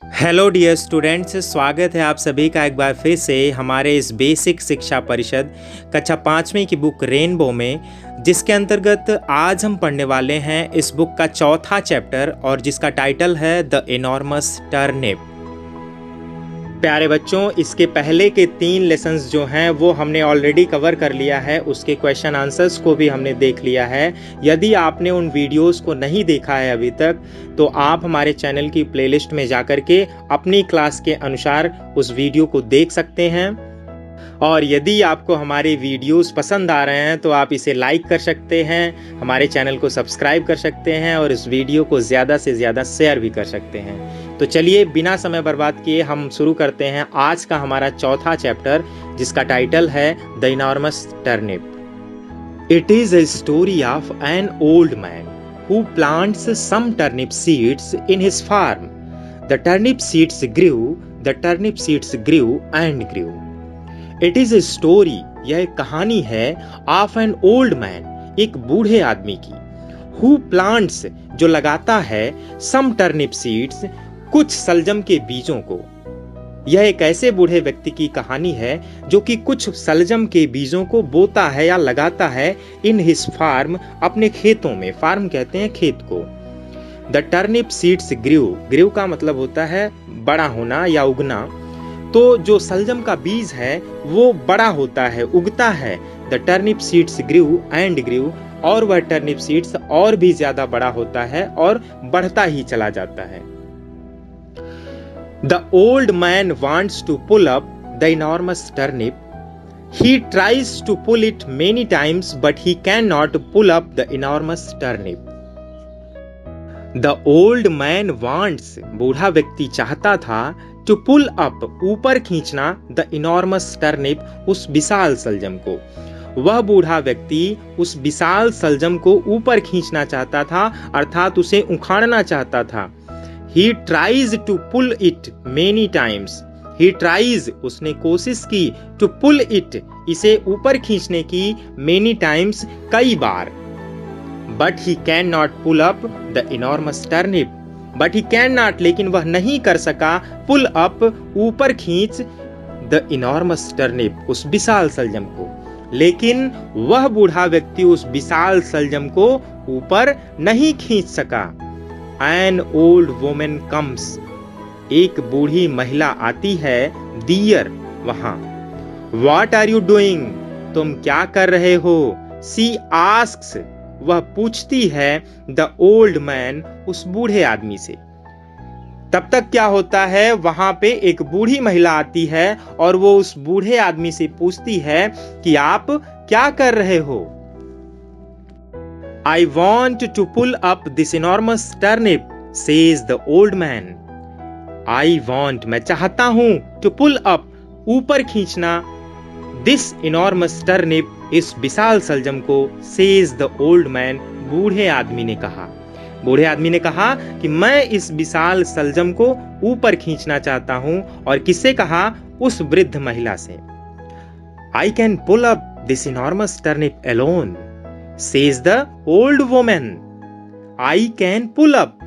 Hello dear students, स्वागत है आप सभी का एक बार फिर से हमारे इस बेसिक शिक्षा परिषद कक्षा 5वीं की बुक रेनबो में, जिसके अंतर्गत आज हम पढ़ने वाले हैं इस बुक का चौथा चैप्टर और जिसका टाइटल है द इनॉर्मस टर्निप। प्यारे बच्चों, इसके पहले के 3 लेसन्स जो हैं वो हमने ऑलरेडी कवर कर लिया है, उसके क्वेश्चन आंसर्स को भी हमने देख लिया है। यदि आपने उन वीडियोस को नहीं देखा है अभी तक तो आप हमारे चैनल की प्लेलिस्ट में जाकर के अपनी क्लास के अनुसार उस वीडियो को देख सकते हैं। और यदि आपको हमारे वीडियोस पसंद आ रहे हैं तो आप इसे लाइक कर सकते हैं, हमारे चैनल को सब्सक्राइब कर सकते हैं और इस वीडियो को ज़्यादा से ज़्यादा शेयर भी कर सकते हैं। तो चलिए बिना समय बर्बाद किए हम शुरू करते हैं आज का हमारा चौथा चैप्टर, जिसका टाइटल है the enormous turnip. It is a story of an old man who plants some turnip seeds in his farm. The turnip seeds grew and grew. It is a story, यह एक कहानी है, of an old man, एक बूढ़े आदमी की, who plants, जो लगाता है, सम टर्निप सीड्स, कुछ सलजम के बीजों को। यह एक ऐसे बूढ़े व्यक्ति की कहानी है जो कि कुछ सलजम के बीजों को बोता है या लगाता है इन हिज फार्म, अपने खेतों में। फार्म कहते हैं खेत को। द टर्निप सीड्स ग्रू का मतलब होता है बड़ा होना या उगना। तो जो सलजम का बीज है वो बड़ा होता है, उगता है। The turnip seeds grew and grew, और वह टर्निप सीड्स और भी ज्यादा बड़ा होता है और बढ़ता ही चला जाता है। The old man wants to pull up the enormous turnip. He tries to pull it many times but he can not pull up the enormous turnip. The old man wants, बूढ़ा व्यक्ति चाहता था, टू पुल अप, ऊपर खींचना, the enormous turnip, उस विशाल सलजम को। वह बूढ़ा व्यक्ति उस विशाल सलजम को ऊपर खींचना चाहता था, अर्थात उसे उखाड़ना चाहता था। He tries to pull it many times. He tries, उसने कोशिश की, टू पुल इट, इसे ऊपर खींचने की, मेनी टाइम्स, कई बार। But he can not pull up the enormous turnip. But he can not, लेकिन वह नहीं कर सका, पुल अप, ऊपर खींच, द इनॉर्मस टर्निप, उस विशाल सलजम को। लेकिन वह बूढ़ा व्यक्ति उस विशाल सलजम को ऊपर नहीं खींच सका। एन ओल्ड वुमन कम्स, एक बूढ़ी महिला आती है, दियर, वहां। व्हाट आर यू डूइंग, तुम क्या कर रहे हो? सी आस्क्स, वह पूछती है, द ओल्ड मैन, उस बूढ़े आदमी से। तब तक क्या होता है, वहां पे एक बूढ़ी महिला आती है और वो उस बूढ़े आदमी से पूछती है कि आप क्या कर रहे हो? I want to pull up this enormous turnip, says the old man. I want, मैं चाहता हूं, टू पुल अप, ऊपर खींचना, दिस इनॉर्मस टर्निप, इस विशाल सलजम को, सेज द ओल्ड मैन, बूढ़े आदमी ने कहा। बूढ़े आदमी ने कहा कि मैं इस विशाल सलजम को ऊपर खींचना चाहता हूं। और किससे कहा? उस वृद्ध महिला से। I can pull up this enormous turnip alone, says the old woman. I can pull up,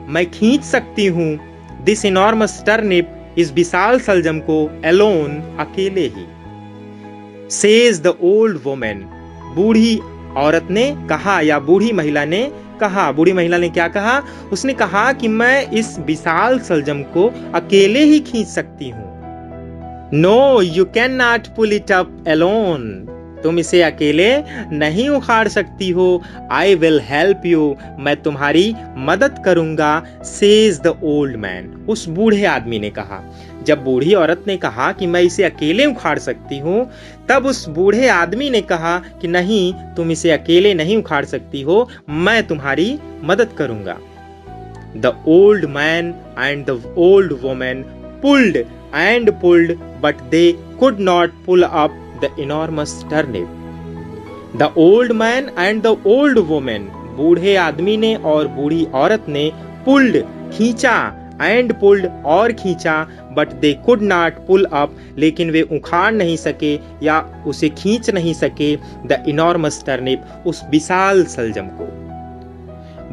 मैं खींच सकती हूं, दिस इनॉर्मस टर्निप, इस विशाल सलजम को, अलोन, अकेले ही। सेज द ओल्ड वुमन, बूढ़ी औरत ने कहा या बूढ़ी महिला ने कहा। बूढ़ी महिला ने क्या कहा? उसने कहा कि मैं इस विशाल सलजम को अकेले ही खींच सकती हूं। No, you can not pull it up alone, तुम इसे अकेले नहीं उखाड़ सकती हो। आई विल हेल्प यू, मैं तुम्हारी मदद करूंगा, सेज द ओल्ड मैन, उस बूढ़े आदमी ने कहा। जब बूढ़ी औरत ने कहा कि मैं इसे अकेले उखाड़ सकती हूँ, तब उस बूढ़े आदमी ने कहा कि नहीं, तुम इसे अकेले नहीं उखाड़ सकती हो, मैं तुम्हारी मदद करूंगा। The old man and the old woman pulled and pulled, but they could not pull up the enormous turnip. The old man and the old woman, बूढ़े आदमी ने और बूढ़ी औरत ने, पुल्ड, खींचा, एंड पुल्ड, और खींचा, but they could not pull up, लेकिन वे उखाड़ नहीं सके या उसे खींच नहीं सके, द इनॉर्मस टर्निप, उस विशाल सलजम को।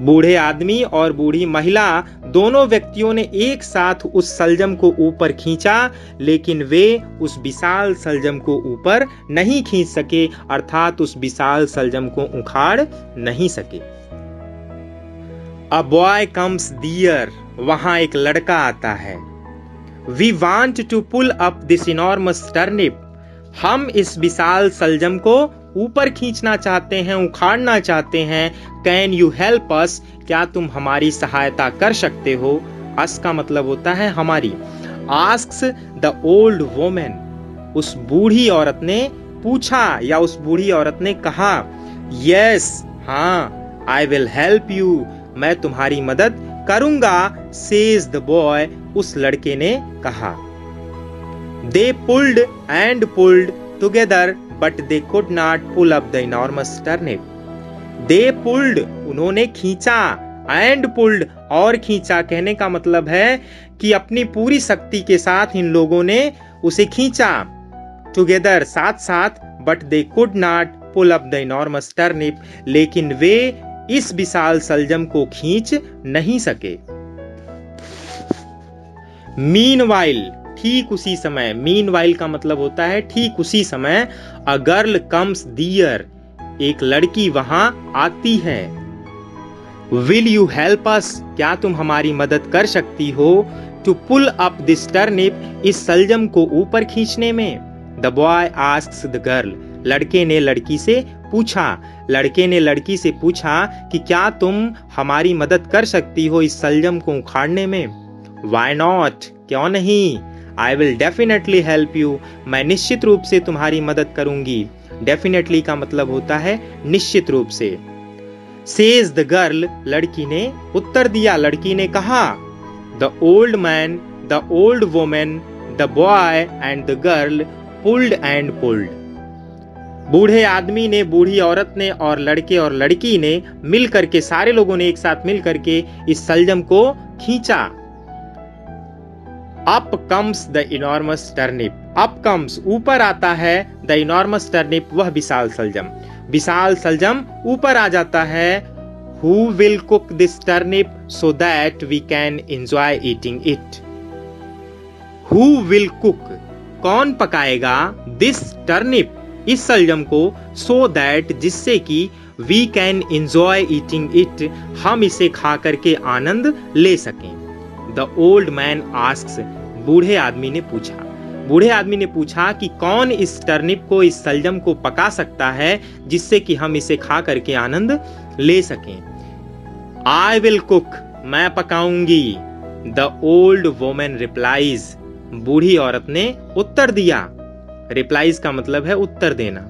बूढ़े आदमी और बूढ़ी महिला दोनों व्यक्तियों ने एक साथ उस सलजम को ऊपर खींचा, लेकिन वे उस विशाल सलजम को ऊपर नहीं खींच सके, अर्थात उस विशाल सलजम को उखाड़ नहीं सके। A boy comes near, वहां एक लड़का आता है। We want to pull up this enormous turnip, हम इस विशाल सलजम को ऊपर खींचना चाहते हैं, उखाड़ना चाहते हैं। कैन यू हेल्प अस, क्या तुम हमारी सहायता कर सकते हो? अस का मतलब होता है हमारी। आस्क्स द ओल्ड वोमेन, उस बूढ़ी औरत ने पूछा या उस बूढ़ी औरत ने कहा। यस, हाँ, आई विल हेल्प यू, मैं तुम्हारी मदद करूंगा। सेज द बॉय, उस लड़के ने कहा। They pulled and pulled together but they could not pull up the enormous turnip. They pulled, उन्होंने खींचा, एंड पुल्ड, और खींचा कहने का मतलब है कि अपनी पूरी शक्ति के साथ इन लोगों ने उसे खींचा। टुगेदर, साथ साथ, but they could not pull up the enormous turnip, लेकिन वे इस विशाल सलजम को खींच नहीं सके। मीनवाइल, ठीक उसी समय, मीनवाइल का मतलब होता है ठीक उसी समय। अ गर्ल कम्स दियर, एक लड़की वहां आती है। विल यू हेल्प अस, क्या तुम हमारी मदद कर सकती हो? To pull up this turnip, इस सलजम को ऊपर खींचने में। The boy asks the girl, लड़के ने लड़की से पूछा। लड़के ने लड़की से पूछा कि क्या तुम हमारी मदद कर सकती हो इस सलजम को उखाड़ने में? Why not, क्यों नहीं? I will definitely help you, मैं निश्चित रूप से तुम्हारी मदद करूंगी। Definitely का मतलब होता है निश्चित रूप से। Says the girl, लड़की ने उत्तर दिया, लड़की ने कहा। The old man, the old woman, the boy and the girl pulled and pulled. बूढ़े आदमी ने, बूढ़ी औरत ने और लड़के और लड़की ने मिल करके, सारे लोगों ने एक साथ मिल करके इस सलजम को खींचा। Up comes the enormous turnip, up comes, ऊपर आता है, द इनॉर्मस टर्निप, वह विशाल सलजम। विशाल सलजम ऊपर आ जाता है। Who will cook this turnip so that we can enjoy eating it. Who will cook, कौन पकाएगा, दिस टर्निप, इस सलजम को, सो दैट, जिससे कि, we can enjoy eating it, हम इसे खा करके आनंद ले सकें। द ओल्ड मैन आस्क्स, बूढ़े आदमी ने पूछा। बूढ़े आदमी ने पूछा कि कौन इस टर्निप को, इस सलजम को पका सकता है जिससे कि हम इसे खा करके आनंद ले सकें। आई विल कुक, मैं पकाऊंगी। द ओल्ड वोमेन रिप्लाइज, बूढ़ी औरत ने उत्तर दिया। रिप्लाइज का मतलब है उत्तर देना।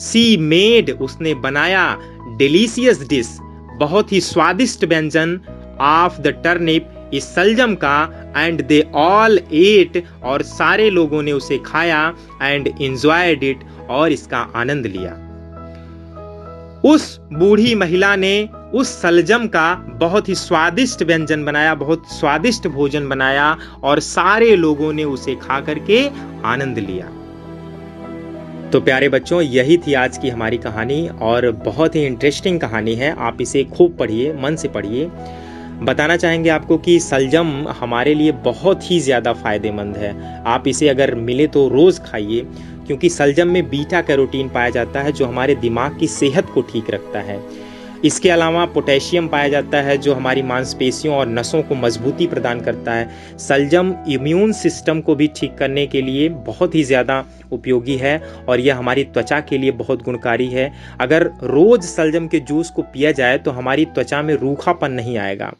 सी मेड, उसने बनाया। डिलीशियस डिश, बहुत ही स्वादिष्ट व्यंजन। ऑफ द टर्निप, इस सलजम का। एंड दे ऑल एट, और सारे लोगों ने उसे खाया। एंड एंजॉयड इट, और इसका आनंद लिया। उस बूढ़ी महिला ने उस सलजम का बहुत ही स्वादिष्ट व्यंजन बनाया, बहुत स्वादिष्ट भोजन बनाया, और सारे लोगों ने उसे खा करके आनंद लिया। तो प्यारे बच्चों, यही थी आज की हमारी कहानी, और बहुत ही इंटरेस्टिंग कहानी है। आप इसे खूब पढ़िए, मन से पढ़िए। बताना चाहेंगे आपको कि सलजम हमारे लिए बहुत ही ज़्यादा फायदेमंद है। आप इसे अगर मिले तो रोज़ खाइए, क्योंकि सलजम में बीटा कैरोटीन पाया जाता है जो हमारे दिमाग की सेहत को ठीक रखता है। इसके अलावा पोटेशियम पाया जाता है जो हमारी मांसपेशियों और नसों को मजबूती प्रदान करता है। सलजम इम्यून सिस्टम को भी ठीक करने के लिए बहुत ही ज़्यादा उपयोगी है, और यह हमारी त्वचा के लिए बहुत गुणकारी है। अगर रोज़ सलजम के जूस को पिया जाए तो हमारी त्वचा में रूखापन नहीं आएगा,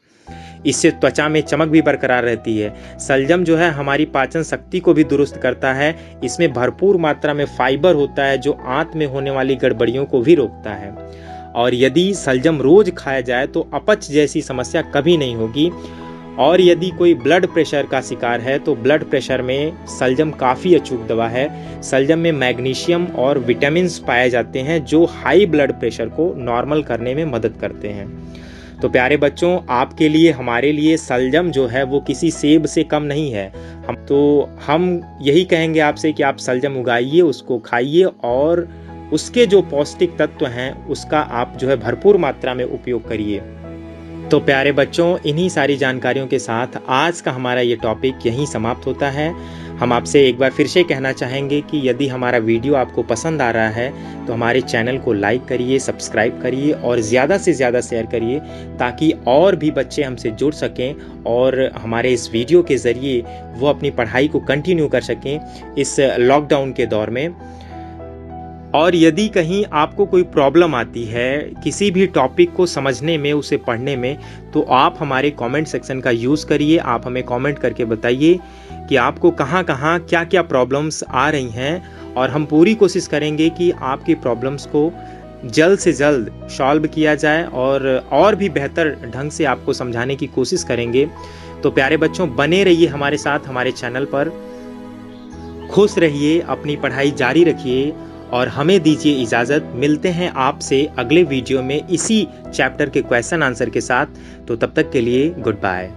इससे त्वचा में चमक भी बरकरार रहती है। सलजम जो है हमारी पाचन शक्ति को भी दुरुस्त करता है। इसमें भरपूर मात्रा में फाइबर होता है जो आंत में होने वाली गड़बड़ियों को भी रोकता है। और यदि सलजम रोज खाया जाए तो अपच जैसी समस्या कभी नहीं होगी। और यदि कोई ब्लड प्रेशर का शिकार है तो ब्लड प्रेशर में सलजम काफ़ी अचूक दवा है। सलजम में मैग्नीशियम और विटामिन्स पाए जाते हैं जो हाई ब्लड प्रेशर को नॉर्मल करने में मदद करते हैं। तो प्यारे बच्चों, आपके लिए, हमारे लिए सलजम जो है वो किसी सेब से कम नहीं है। हम यही कहेंगे आपसे कि आप सलजम उगाइए, उसको खाइए, और उसके जो पौष्टिक तत्व हैं उसका आप जो है भरपूर मात्रा में उपयोग करिए। तो प्यारे बच्चों, इन्हीं सारी जानकारियों के साथ आज का हमारा ये टॉपिक यहीं समाप्त होता है। हम आपसे एक बार फिर से कहना चाहेंगे कि यदि हमारा वीडियो आपको पसंद आ रहा है तो हमारे चैनल को लाइक करिए, सब्सक्राइब करिए और ज़्यादा से ज़्यादा शेयर करिए, ताकि और भी बच्चे हमसे जुड़ सकें और हमारे इस वीडियो के ज़रिए वो अपनी पढ़ाई को कंटिन्यू कर सकें इस लॉकडाउन के दौर में। और यदि कहीं आपको कोई प्रॉब्लम आती है किसी भी टॉपिक को समझने में, उसे पढ़ने में, तो आप हमारे कमेंट सेक्शन का यूज़ करिए। आप हमें कमेंट करके बताइए कि आपको कहाँ कहाँ क्या क्या प्रॉब्लम्स आ रही हैं, और हम पूरी कोशिश करेंगे कि आपकी प्रॉब्लम्स को जल्द से जल्द सॉल्व किया जाए और भी बेहतर ढंग से आपको समझाने की कोशिश करेंगे। तो प्यारे बच्चों, बने रहिए हमारे साथ हमारे चैनल पर, खुश रहिए, अपनी पढ़ाई जारी रखिए और हमें दीजिए इजाज़त। मिलते हैं आपसे अगले वीडियो में इसी चैप्टर के क्वेश्चन आंसर के साथ। तो तब तक के लिए गुड बाय।